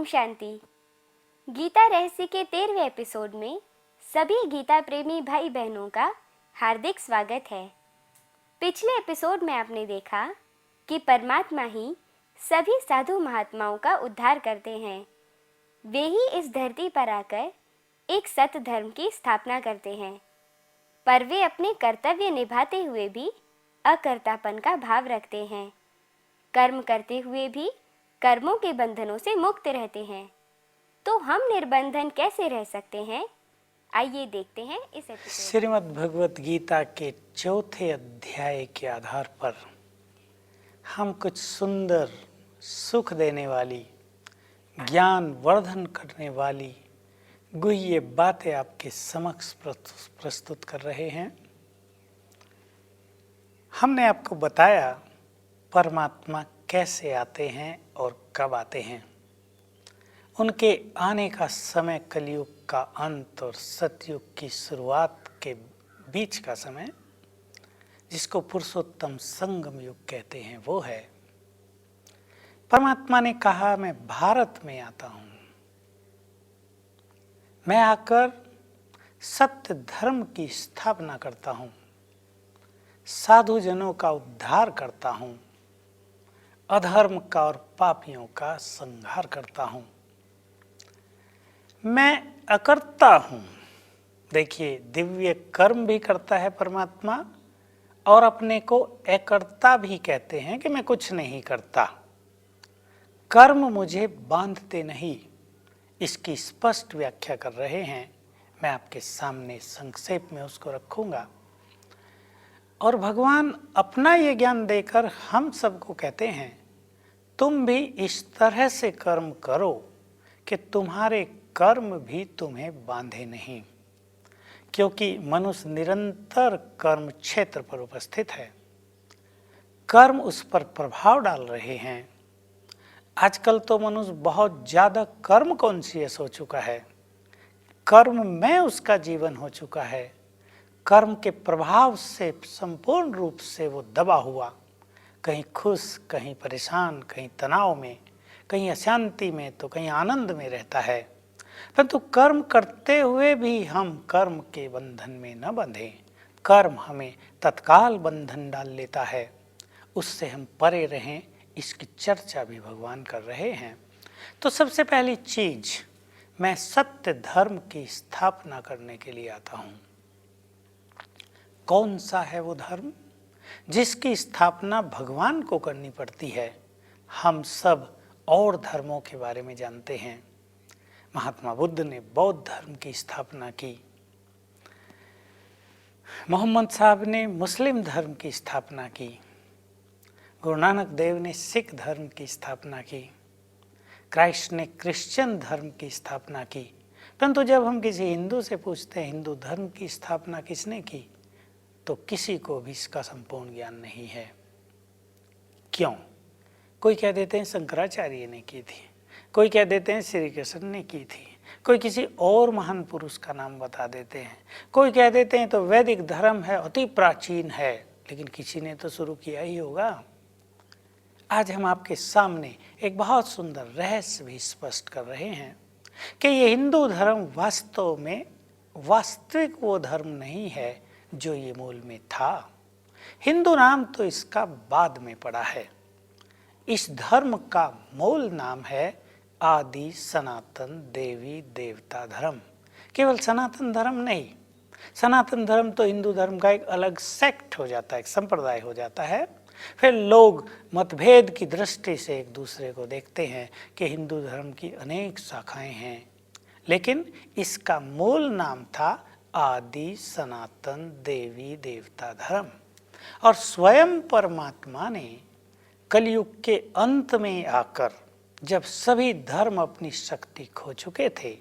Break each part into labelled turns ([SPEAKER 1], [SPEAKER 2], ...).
[SPEAKER 1] शांति। गीता रहस्य के 13वें एपिसोड में सभी गीता प्रेमी भाई बहनों का हार्दिक स्वागत है। पिछले एपिसोड में आपने देखा कि परमात्मा ही सभी साधु महात्माओं का उद्धार करते हैं। वे ही इस धरती पर आकर एक सत धर्म की स्थापना करते हैं, पर वे अपने कर्तव्य निभाते हुए भी अकर्तापन का भाव रखते हैं। कर्म करते हुए भी कर्मों के बंधनों से मुक्त रहते हैं। तो हम निर्बंधन कैसे रह सकते हैं? आइए देखते हैं इस एपिसोड।
[SPEAKER 2] श्रीमद् भगवत गीता के 4थे अध्याय के आधार पर हम कुछ सुंदर, सुख देने वाली, ज्ञान वर्धन करने वाली गुह्य बातें आपके समक्ष प्रस्तुत कर रहे हैं। हमने आपको बताया परमात्मा कैसे आते हैं और कब आते हैं। उनके आने का समय कलयुग का अंत और सतयुग की शुरुआत के बीच का समय, जिसको पुरुषोत्तम संगम युग कहते हैं, वो है। परमात्मा ने कहा, मैं भारत में आता हूं, मैं आकर सत्य धर्म की स्थापना करता हूं, साधु जनों का उद्धार करता हूं, अधर्म का और पापियों का संहार करता हूं। मैं अकर्ता हूं। देखिए, दिव्य कर्म भी करता है परमात्मा और अपने को अकर्ता भी कहते हैं कि मैं कुछ नहीं करता। कर्म मुझे बांधते नहीं, इसकी स्पष्ट व्याख्या कर रहे हैं। मैं आपके सामने संक्षेप में उसको रखूंगा। और भगवान अपना ये ज्ञान देकर हम सबको कहते हैं, तुम भी इस तरह से कर्म करो कि तुम्हारे कर्म भी तुम्हें बांधे नहीं, क्योंकि मनुष्य निरंतर कर्म क्षेत्र पर उपस्थित है। कर्म उस पर प्रभाव डाल रहे हैं। आजकल तो मनुष्य बहुत ज्यादा कर्म कॉन्शियस हो चुका है। कर्म में उसका जीवन हो चुका है। कर्म के प्रभाव से संपूर्ण रूप से वो दबा हुआ, कहीं खुश, कहीं परेशान, कहीं तनाव में, कहीं अशांति में, तो कहीं आनंद में रहता है। परंतु कर्म करते हुए भी हम कर्म के बंधन में न बंधें। कर्म हमें तत्काल बंधन डाल लेता है, उससे हम परे रहें, इसकी चर्चा भी भगवान कर रहे हैं। तो सबसे पहली चीज, मैं सत्य धर्म की स्थापना करने के लिए आता हूं। कौन सा है वो धर्म जिसकी स्थापना भगवान को करनी पड़ती है? हम सब और धर्मों के बारे में जानते हैं। महात्मा बुद्ध ने बौद्ध धर्म की स्थापना की, मोहम्मद साहब ने मुस्लिम धर्म की स्थापना की, गुरु नानक देव ने सिख धर्म की स्थापना की, क्राइस्ट ने क्रिश्चियन धर्म की स्थापना की। परंतु जब हम किसी हिंदू से पूछते हैं हिंदू धर्म की स्थापना किसने की, तो किसी को भी इसका संपूर्ण ज्ञान नहीं है। क्यों? कोई कह देते हैं शंकराचार्य ने की थी, कोई कह देते हैं श्री कृष्ण ने की थी, कोई किसी और महान पुरुष का नाम बता देते हैं, कोई कह देते हैं तो वैदिक धर्म है, अति प्राचीन है, लेकिन किसी ने तो शुरू किया ही होगा। आज हम आपके सामने एक बहुत सुंदर रहस्य भी स्पष्ट कर रहे हैं कि ये हिंदू धर्म वास्तव में वास्तविक वो धर्म नहीं है जो ये मूल में था। हिंदू नाम तो इसका बाद में पड़ा है। इस धर्म का मूल नाम है आदि सनातन देवी देवता धर्म। केवल सनातन धर्म नहीं, सनातन धर्म तो हिंदू धर्म का एक अलग सेक्ट हो जाता है, एक संप्रदाय हो जाता है। फिर लोग मतभेद की दृष्टि से एक दूसरे को देखते हैं कि हिंदू धर्म की अनेक शाखाएं हैं, लेकिन इसका मूल नाम था आदि सनातन देवी देवता धर्म। और स्वयं परमात्मा ने कलयुग के अंत में आकर, जब सभी धर्म अपनी शक्ति खो चुके थे,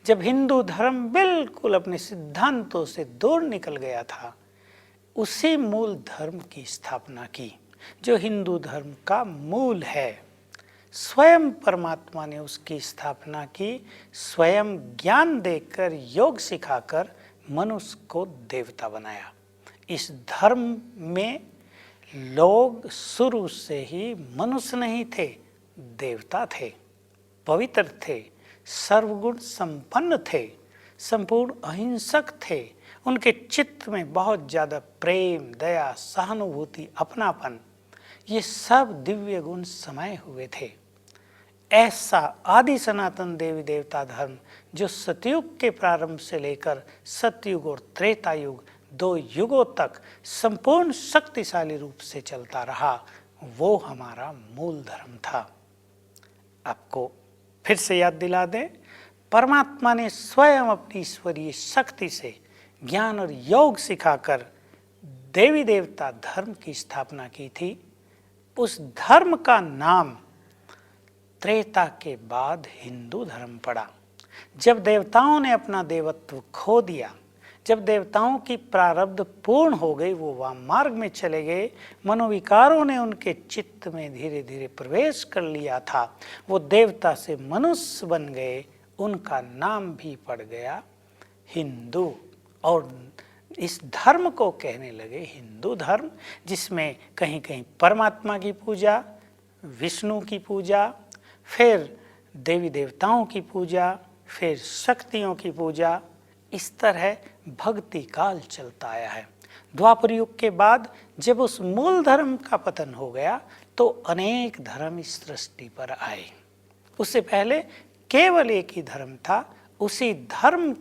[SPEAKER 2] जब हिंदू धर्म बिल्कुल अपने सिद्धांतों से दूर निकल गया था, उसी मूल धर्म की स्थापना की जो हिंदू धर्म का मूल है। स्वयं परमात्मा ने उसकी स्थापना की, स्वयं ज्ञान देकर, योग सिखाकर मनुष्य को देवता बनाया। इस धर्म में लोग शुरू से ही मनुष्य नहीं थे, देवता थे। पवित्र थे, सर्वगुण संपन्न थे, संपूर्ण अहिंसक थे। उनके चित्त में बहुत ज़्यादा प्रेम, दया, सहानुभूति, अपनापन, ये सब दिव्य गुण समाये हुए थे। ऐसा आदि सनातन देवी देवता धर्म जो सतयुग के प्रारंभ से लेकर सतयुग और त्रेता युग 2 युगों तक संपूर्ण शक्तिशाली रूप से चलता रहा, वो हमारा मूल धर्म था। आपको फिर से याद दिला दें, परमात्मा ने स्वयं अपनी ईश्वरीय शक्ति से ज्ञान और योग सिखाकर देवी देवता धर्म की स्थापना की थी। उस धर्म का नाम त्रेता के बाद हिंदू धर्म पड़ा। जब देवताओं ने अपना देवत्व खो दिया, जब देवताओं की प्रारब्ध पूर्ण हो गई, वो वाममार्ग में चले गए, मनोविकारों ने उनके चित्त में धीरे धीरे प्रवेश कर लिया था, वो देवता से मनुष्य बन गए, उनका नाम भी पड़ गया हिंदू। और इस धर्म को कहने लगे हिंदू धर्म, जिसमें कहीं कहीं परमात्मा की पूजा, विष्णु की पूजा, फिर देवी देवताओं की पूजा, फिर शक्तियों की पूजा, इस तरह भक्ति काल चलता आया है। द्वापर युग के बाद जब उस मूल धर्म का पतन हो गया तो अनेक धर्म इस सृष्टि पर आए। उससे पहले केवल एक ही धर्म था, उसी धर्म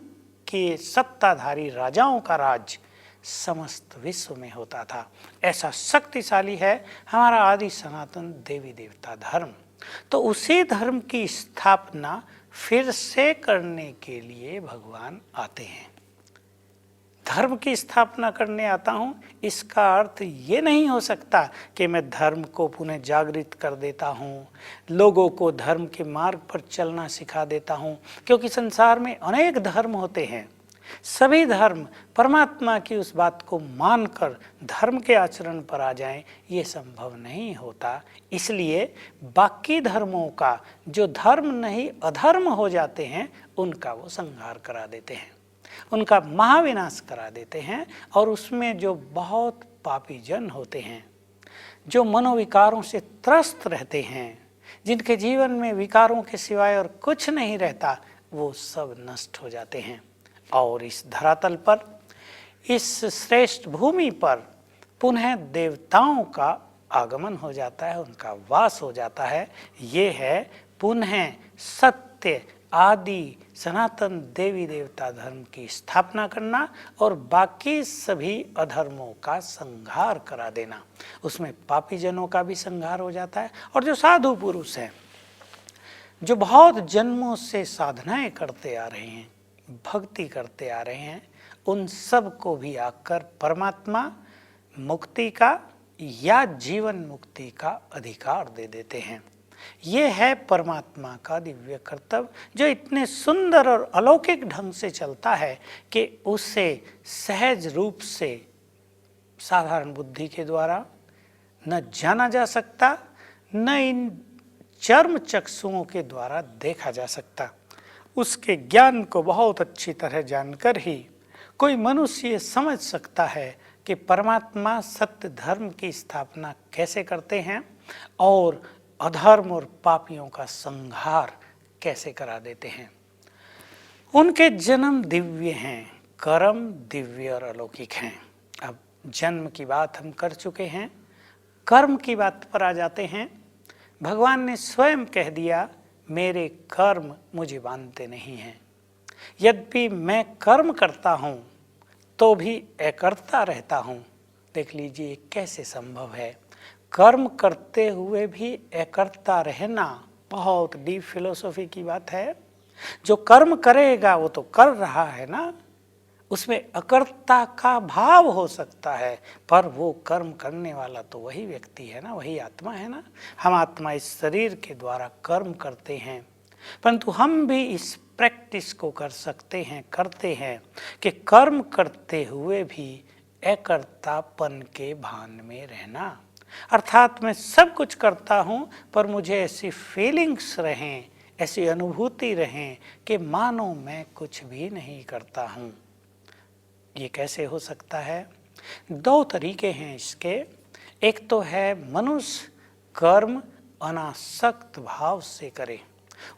[SPEAKER 2] के सत्ताधारी राजाओं का राज समस्त विश्व में होता था। ऐसा शक्तिशाली है हमारा आदि सनातन देवी देवता धर्म। तो उसी धर्म की स्थापना फिर से करने के लिए भगवान आते हैं। धर्म की स्थापना करने आता हूँ, इसका अर्थ ये नहीं हो सकता कि मैं धर्म को पुनः जागृत कर देता हूँ, लोगों को धर्म के मार्ग पर चलना सिखा देता हूँ, क्योंकि संसार में अनेक धर्म होते हैं। सभी धर्म परमात्मा की उस बात को मानकर धर्म के आचरण पर आ जाएं, ये संभव नहीं होता। इसलिए बाकी धर्मों का जो धर्म नहीं अधर्म हो जाते हैं, उनका वो संहार करा देते हैं, उनका महाविनाश करा देते हैं। और उसमें जो बहुत पापी जन होते हैं, जो मनोविकारों से त्रस्त रहते हैं, जिनके जीवन में विकारों के सिवाय और कुछ नहीं रहता, वो सब नष्ट हो जाते हैं। और इस धरातल पर, इस श्रेष्ठ भूमि पर पुनः देवताओं का आगमन हो जाता है, उनका वास हो जाता है। ये है पुनः सत्य आदि सनातन देवी देवता धर्म की स्थापना करना और बाकी सभी अधर्मों का संहार करा देना। उसमें पापी जनों का भी संहार हो जाता है, और जो साधु पुरुष हैं, जो बहुत जन्मों से साधनाएं करते आ रहे हैं, भक्ति करते आ रहे हैं, उन सब को भी आकर परमात्मा मुक्ति का या जीवन मुक्ति का अधिकार दे देते हैं। ये है परमात्मा का दिव्य कर्तव्य, जो इतने सुंदर और अलौकिक ढंग से चलता है कि उसे सहज रूप से साधारण बुद्धि के द्वारा न जाना जा सकता, न इन चर्म चक्षुओं के द्वारा देखा जा सकता। उसके ज्ञान को बहुत अच्छी तरह जानकर ही कोई मनुष्य ये समझ सकता है कि परमात्मा सत्य धर्म की स्थापना कैसे करते हैं और अधर्म और पापियों का संहार कैसे करा देते हैं। उनके जन्म दिव्य हैं, कर्म दिव्य और अलौकिक हैं। अब जन्म की बात हम कर चुके हैं, कर्म की बात पर आ जाते हैं। भगवान ने स्वयं कह दिया, मेरे कर्म मुझे बांधते नहीं हैं। यद्यपि मैं कर्म करता हूँ तो भी अकर्ता रहता हूँ। देख लीजिए कैसे संभव है, कर्म करते हुए भी अकर्ता रहना। बहुत डीप फिलोसॉफी की बात है। जो कर्म करेगा वो तो कर रहा है ना, उसमें अकर्ता का भाव हो सकता है, पर वो कर्म करने वाला तो वही व्यक्ति है ना, वही आत्मा है ना। हम आत्मा इस शरीर के द्वारा कर्म करते हैं, परंतु हम भी इस प्रैक्टिस को कर सकते हैं, करते हैं कि कर्म करते हुए भी अकर्तापन के भान में रहना। अर्थात मैं सब कुछ करता हूँ पर मुझे ऐसी फीलिंग्स रहें, ऐसी अनुभूति रहें कि मानो मैं कुछ भी नहीं करता हूँ। ये कैसे हो सकता है? 2 तरीके हैं इसके। एक तो है मनुष्य कर्म अनासक्त भाव से करे,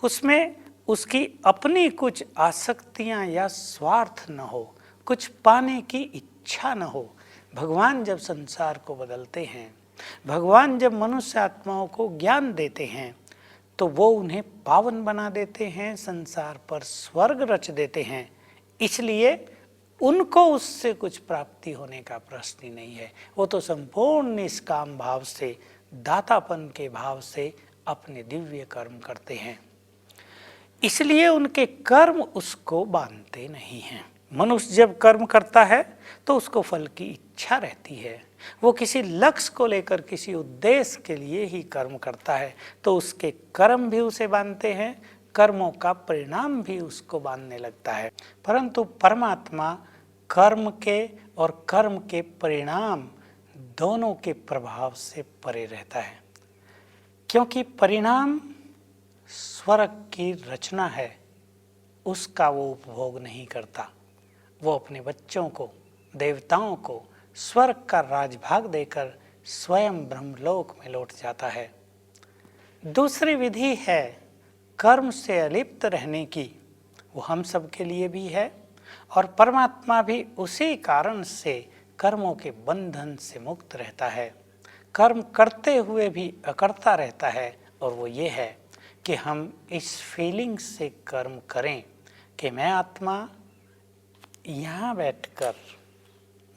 [SPEAKER 2] उसमें उसकी अपनी कुछ आसक्तियां या स्वार्थ न हो, कुछ पाने की इच्छा न हो। भगवान जब संसार को बदलते हैं, भगवान जब मनुष्य आत्माओं को ज्ञान देते हैं, तो वो उन्हें पावन बना देते हैं, संसार पर स्वर्ग रच देते हैं। इसलिए उनको उससे कुछ प्राप्ति होने का प्रश्न ही नहीं है। वो तो संपूर्ण निष्काम भाव से, दातापन के भाव से अपने दिव्य कर्म करते हैं। इसलिए उनके कर्म उसको बांधते नहीं हैं। मनुष्य जब कर्म करता है तो उसको फल की इच्छा रहती है। वो किसी लक्ष्य को लेकर, किसी उद्देश्य के लिए ही कर्म करता है, तो उसके कर्म भी उसे बांधते हैं, कर्मों का परिणाम भी उसको बांधने लगता है। परंतु परमात्मा कर्म के और कर्म के परिणाम दोनों के प्रभाव से परे रहता है, क्योंकि परिणाम स्वर्ग की रचना है, उसका वो उपभोग नहीं करता। वो अपने बच्चों को, देवताओं को स्वर्ग का राजभाग देकर स्वयं ब्रह्मलोक में लौट जाता है। दूसरी विधि है कर्म से अलिप्त रहने की, वो हम सब के लिए भी है, और परमात्मा भी उसी कारण से कर्मों के बंधन से मुक्त रहता है। कर्म करते हुए भी अकर्ता रहता है, और वो ये है कि हम इस फीलिंग से कर्म करें कि मैं आत्मा यहाँ बैठकर,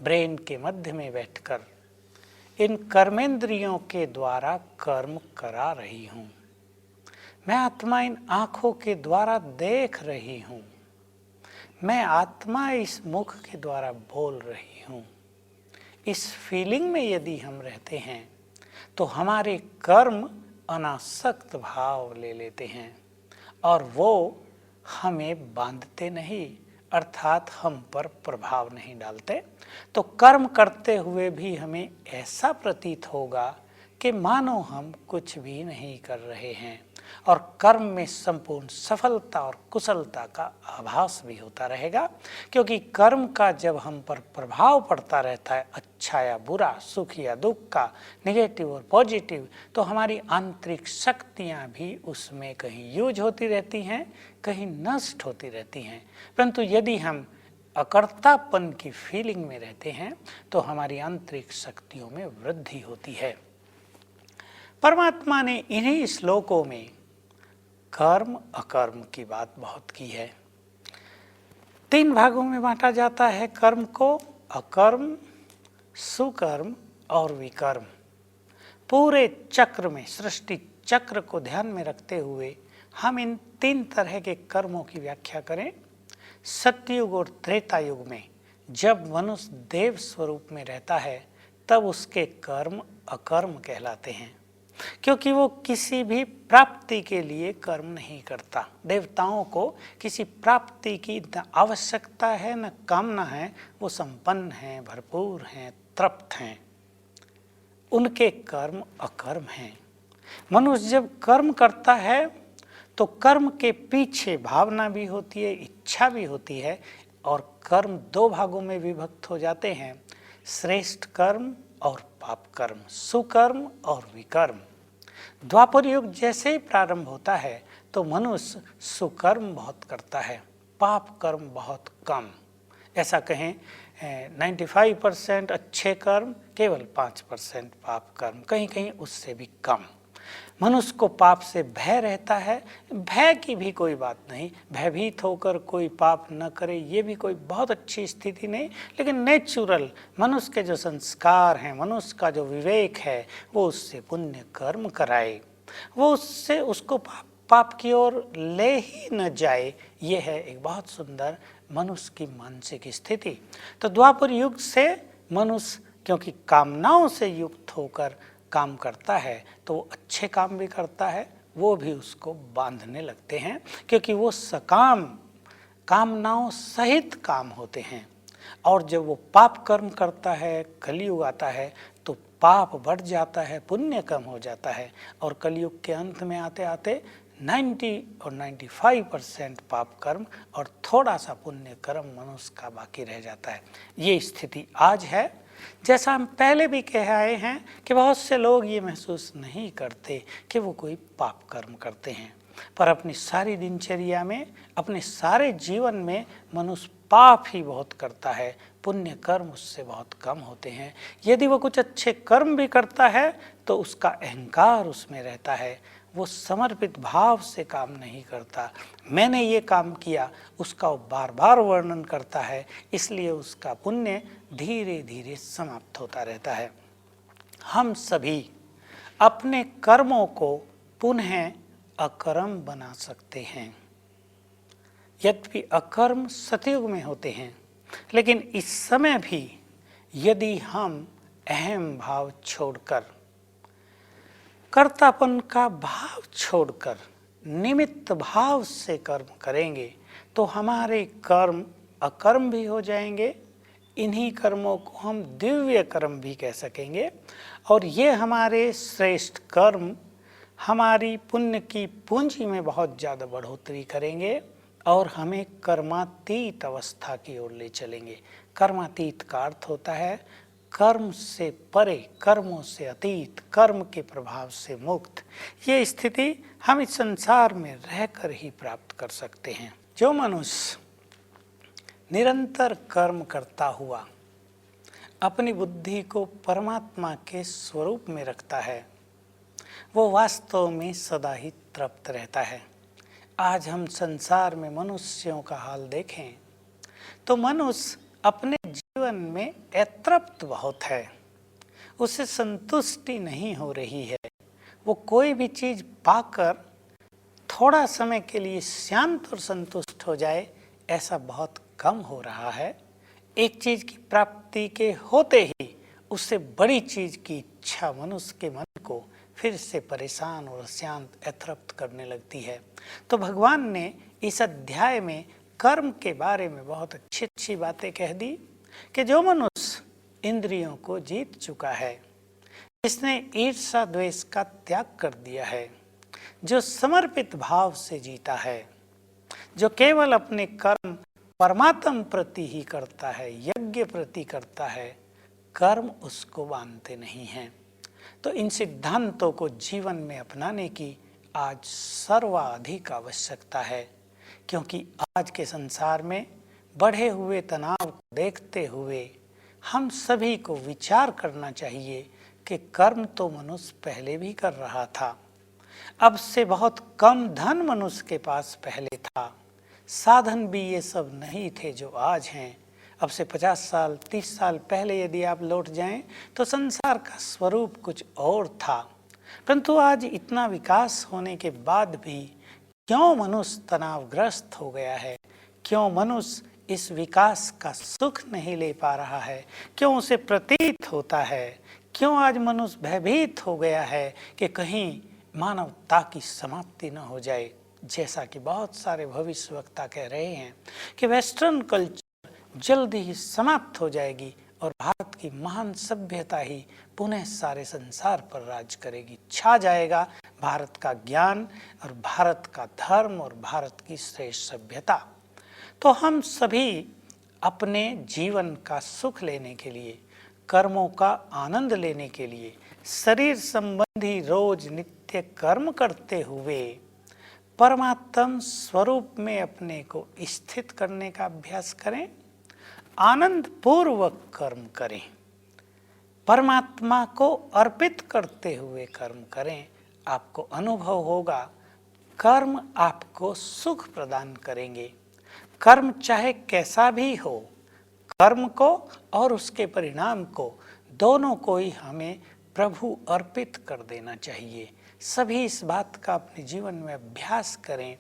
[SPEAKER 2] ब्रेन के मध्य में बैठकर इन कर्मेंद्रियों के द्वारा कर्म करा रही हूँ। मैं आत्मा इन आँखों के द्वारा देख रही हूँ। मैं आत्मा इस मुख के द्वारा बोल रही हूँ। इस फीलिंग में यदि हम रहते हैं तो हमारे कर्म अनासक्त भाव ले लेते हैं और वो हमें बांधते नहीं, अर्थात हम पर प्रभाव नहीं डालते। तो कर्म करते हुए भी हमें ऐसा प्रतीत होगा कि मानो हम कुछ भी नहीं कर रहे हैं, और कर्म में संपूर्ण सफलता और कुशलता का आभास भी होता रहेगा। क्योंकि कर्म का जब हम पर प्रभाव पड़ता रहता है, अच्छा या बुरा, सुख या दुख का, नेगेटिव और पॉजिटिव, तो हमारी आंतरिक शक्तियाँ भी उसमें कहीं यूज होती रहती हैं, कहीं नष्ट होती रहती हैं। परंतु यदि हम अकर्तापन की फीलिंग में रहते हैं तो हमारी आंतरिक शक्तियों में वृद्धि होती है। परमात्मा ने इन्हीं श्लोकों में कर्म अकर्म की बात बहुत की है। 3 भागों में बांटा जाता है कर्म को, अकर्म, सुकर्म और विकर्म। पूरे चक्र में, सृष्टि चक्र को ध्यान में रखते हुए हम इन 3 तरह के कर्मों की व्याख्या करें। सत्ययुग और त्रेता युग में जब मनुष्य देव स्वरूप में रहता है तब उसके कर्म अकर्म कहलाते हैं, क्योंकि वो किसी भी प्राप्ति के लिए कर्म नहीं करता। देवताओं को किसी प्राप्ति की न आवश्यकता है न कामना है, वो संपन्न हैं, भरपूर हैं, तृप्त हैं। उनके कर्म अकर्म हैं। मनुष्य जब कर्म करता है तो कर्म के पीछे भावना भी होती है, इच्छा भी होती है, और कर्म 2 भागों में विभक्त हो जाते हैं, श्रेष्ठ कर्म और पाप कर्म, सुकर्म और विकर्म। द्वापर युग जैसे ही प्रारंभ होता है तो मनुष्य सुकर्म बहुत करता है, पाप कर्म बहुत कम। ऐसा कहें 95% अच्छे कर्म, केवल 5% पाप कर्म, कहीं कहीं उससे भी कम। मनुष्य को पाप से भय रहता है। भय की भी कोई बात नहीं, भयभीत होकर कोई पाप न करे ये भी कोई बहुत अच्छी स्थिति नहीं, लेकिन नेचुरल मनुष्य के जो संस्कार हैं, मनुष्य का जो विवेक है, वो उससे पुण्य कर्म कराए, वो उससे उसको पाप की ओर ले ही न जाए। ये है एक बहुत सुंदर मनुष्य की मानसिक स्थिति। तो द्वापर युग से मनुष्य क्योंकि कामनाओं से युक्त होकर काम करता है तो वो अच्छे काम भी करता है, वो भी उसको बांधने लगते हैं, क्योंकि वो सकाम कामनाओं सहित काम होते हैं। और जब वो पाप कर्म करता है, कलयुग आता है, तो पाप बढ़ जाता है, पुण्य कम हो जाता है, और कलयुग के अंत में आते आते 90 और 95% पाप कर्म और थोड़ा सा पुण्य कर्म मनुष्य का बाकी रह जाता है। ये स्थिति आज है। जैसा हम पहले भी कह आए हैं कि बहुत से लोग ये महसूस नहीं करते कि वो कोई पाप कर्म करते हैं। पर अपनी सारी दिनचर्या में, अपने सारे जीवन में मनुष्य पाप ही बहुत करता है, पुण्य कर्म उससे बहुत कम होते हैं। यदि वो कुछ अच्छे कर्म भी करता है तो उसका अहंकार उसमें रहता है, वो समर्पित भाव से काम नहीं करता। मैंने ये काम किया, उसका वो बार बार वर्णन करता है, इसलिए उसका पुण्य धीरे धीरे समाप्त होता रहता है। हम सभी अपने कर्मों को पुनः अकर्म बना सकते हैं। यद्यपि अकर्म सतयुग में होते हैं, लेकिन इस समय भी यदि हम अहम भाव छोड़कर, कर्तापन का भाव छोड़कर निमित्त भाव से कर्म करेंगे तो हमारे कर्म अकर्म भी हो जाएंगे। इन्हीं कर्मों को हम दिव्य कर्म भी कह सकेंगे, और ये हमारे श्रेष्ठ कर्म हमारी पुण्य की पूंजी में बहुत ज़्यादा बढ़ोतरी करेंगे और हमें कर्मातीत अवस्था की ओर ले चलेंगे। कर्मातीत का अर्थ होता है कर्म से परे, कर्मों से अतीत, कर्म के प्रभाव से मुक्त। ये स्थिति हम इस संसार में रहकर ही प्राप्त कर सकते हैं। जो मनुष्य निरंतर कर्म करता हुआ अपनी बुद्धि को परमात्मा के स्वरूप में रखता है, वो वास्तव में सदा ही तृप्त रहता है। आज हम संसार में मनुष्यों का हाल देखें तो मनुष्य अपने जीवन में अतृप्त बहुत है, उसे संतुष्टि नहीं हो रही है। वो कोई भी चीज पाकर थोड़ा समय के लिए शांत और संतुष्ट हो जाए, ऐसा बहुत कम हो रहा है। एक चीज की प्राप्ति के होते ही उससे बड़ी चीज की इच्छा मनुष्य के मन को फिर से परेशान और अशांत, अतृप्त करने लगती है। तो भगवान ने इस अध्याय में कर्म के बारे में बहुत अच्छी अच्छी बातें कह दी कि जो मनुष्य इंद्रियों को जीत चुका है, जिसने ईर्ष्या द्वेष का त्याग कर दिया है, जो समर्पित भाव से जीता है, जो केवल अपने कर्म परमात्मा प्रति ही करता है, यज्ञ प्रति करता है, कर्म उसको बांधते नहीं हैं। तो इन सिद्धांतों को जीवन में अपनाने की आज सर्वाधिक आवश्यकता है, क्योंकि आज के संसार में बढ़े हुए तनाव को देखते हुए हम सभी को विचार करना चाहिए कि कर्म तो मनुष्य पहले भी कर रहा था। अब से बहुत कम धन मनुष्य के पास पहले था, साधन भी ये सब नहीं थे जो आज हैं। अब से 50 साल 30 साल पहले यदि आप लौट जाएं तो संसार का स्वरूप कुछ और था। परंतु आज इतना विकास होने के बाद भी क्यों मनुष्य तनावग्रस्त हो गया है, क्यों मनुष्य इस विकास का सुख नहीं ले पा रहा है, क्यों उसे प्रतीत होता है, क्यों आज मनुष्य भयभीत हो गया है कि कहीं मानवता की समाप्ति न हो जाए। जैसा कि बहुत सारे भविष्यवक्ता कह रहे हैं कि वेस्टर्न कल्चर जल्दी ही समाप्त हो जाएगी और भारत की महान सभ्यता ही पुनः सारे संसार पर राज करेगी। छा जाएगा भारत का ज्ञान और भारत का धर्म और भारत की श्रेष्ठ सभ्यता। तो हम सभी अपने जीवन का सुख लेने के लिए, कर्मों का आनंद लेने के लिए, शरीर संबंधी रोज नित्य कर्म करते हुए परमात्म स्वरूप में अपने को स्थित करने का अभ्यास करें, आनंद पूर्वक कर्म करें, परमात्मा को अर्पित करते हुए कर्म करें। आपको अनुभव होगा कर्म आपको सुख प्रदान करेंगे। कर्म चाहे कैसा भी हो, कर्म को और उसके परिणाम को दोनों को ही हमें प्रभु अर्पित कर देना चाहिए। सभी इस बात का अपने जीवन में अभ्यास करें।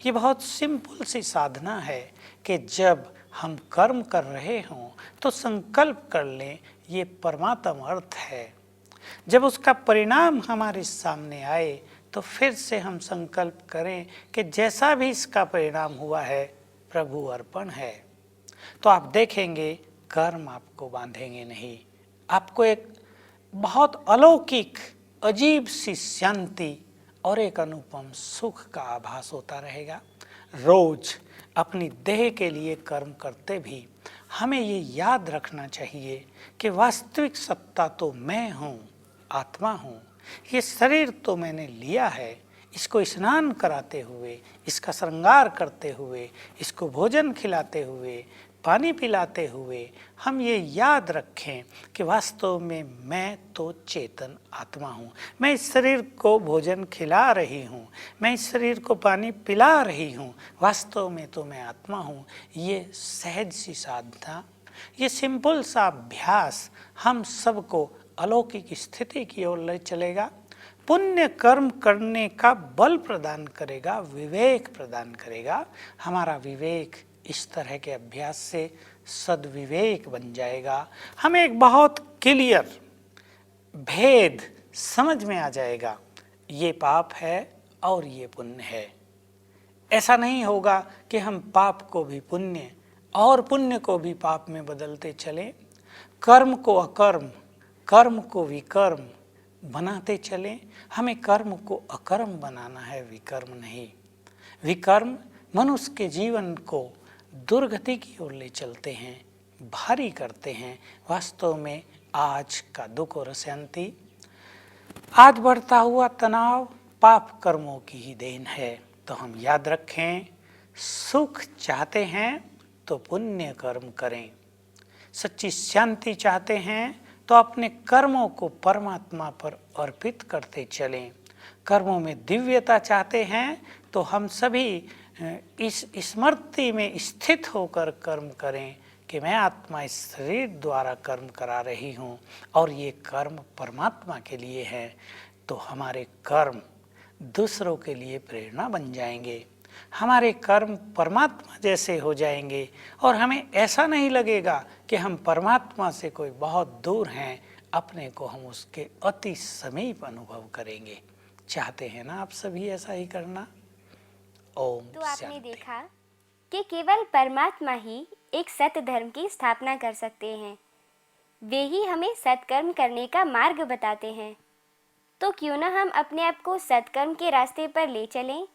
[SPEAKER 2] ये बहुत सिंपल सी साधना है कि जब हम कर्म कर रहे हों तो संकल्प कर लें ये परमात्म अर्थ है। जब उसका परिणाम हमारे सामने आए तो फिर से हम संकल्प करें कि जैसा भी इसका परिणाम हुआ है प्रभु अर्पण है। तो आप देखेंगे कर्म आपको बांधेंगे नहीं, आपको एक बहुत अलौकिक अजीब सी शांति और एक अनुपम सुख का आभास होता रहेगा। रोज अपनी देह के लिए कर्म करते भी हमें ये याद रखना चाहिए कि वास्तविक सत्ता तो मैं हूँ, आत्मा हूँ। ये शरीर तो मैंने लिया है, इसको स्नान कराते हुए, इसका श्रृंगार करते हुए, इसको भोजन खिलाते हुए, पानी पिलाते हुए हम ये याद रखें कि वास्तव में मैं तो चेतन आत्मा हूँ। मैं इस शरीर को भोजन खिला रही हूँ, मैं इस शरीर को पानी पिला रही हूँ, वास्तव में तो मैं आत्मा हूँ। ये सहज सी साधना, ये सिंपल सा अभ्यास हम सबको अलौकिक स्थिति की ओर ले चलेगा, पुण्य कर्म करने का बल प्रदान करेगा, विवेक प्रदान करेगा। हमारा विवेक इस तरह के अभ्यास से सद्विवेक बन जाएगा। हमें एक बहुत क्लियर भेद समझ में आ जाएगा, ये पाप है और ये पुण्य है। ऐसा नहीं होगा कि हम पाप को भी पुण्य और पुण्य को भी पाप में बदलते चलें, कर्म को अकर्म, कर्म को विकर्म बनाते चलें। हमें कर्म को अकर्म बनाना है, विकर्म नहीं। विकर्म मनुष्य के जीवन को दुर्गति की ओर ले चलते हैं, भारी करते हैं। वास्तव में आज का दुख और अशांति, आज बढ़ता हुआ तनाव पाप कर्मों की ही देन है। तो हम याद रखें, सुख चाहते हैं तो पुण्य कर्म करें, सच्ची शांति चाहते हैं तो अपने कर्मों को परमात्मा पर अर्पित करते चलें। कर्मों में दिव्यता चाहते हैं तो हम सभी इस स्मृति में स्थित होकर कर्म करें कि मैं आत्मा इस शरीर द्वारा कर्म करा रही हूँ और ये कर्म परमात्मा के लिए है। तो हमारे कर्म दूसरों के लिए प्रेरणा बन जाएंगे, हमारे कर्म परमात्मा जैसे हो जाएंगे और हमें ऐसा नहीं लगेगा कि हम परमात्मा से कोई बहुत दूर हैं, अपने को हम उसके अति समीप अनुभव करेंगे। चाहते हैं ना आप सभी ऐसा ही करना? ओम
[SPEAKER 1] तो आपने
[SPEAKER 2] शांति।
[SPEAKER 1] देखा कि केवल परमात्मा ही एक सत्य धर्म की स्थापना कर सकते हैं। वे ही हमें सत्कर्म करने का मार्ग बताते हैं। तो क्यों ना हम अपने आप को सत्कर्म के रास्ते पर ले चलें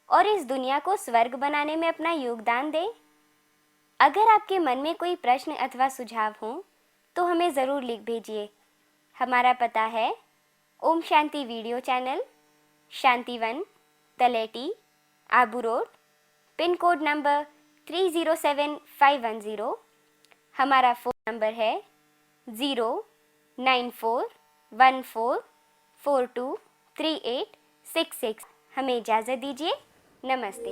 [SPEAKER 1] और इस दुनिया को स्वर्ग बनाने में अपना योगदान दें। अगर आपके मन में कोई प्रश्न अथवा सुझाव हो तो हमें ज़रूर लिख भेजिए। हमारा पता है Om Shanti video channel, Shantivan, Taleti, Abu road, pin code number 307510। हमारा फ़ोन नंबर है 09414423866। हमें इजाज़त दीजिए। नमस्ते।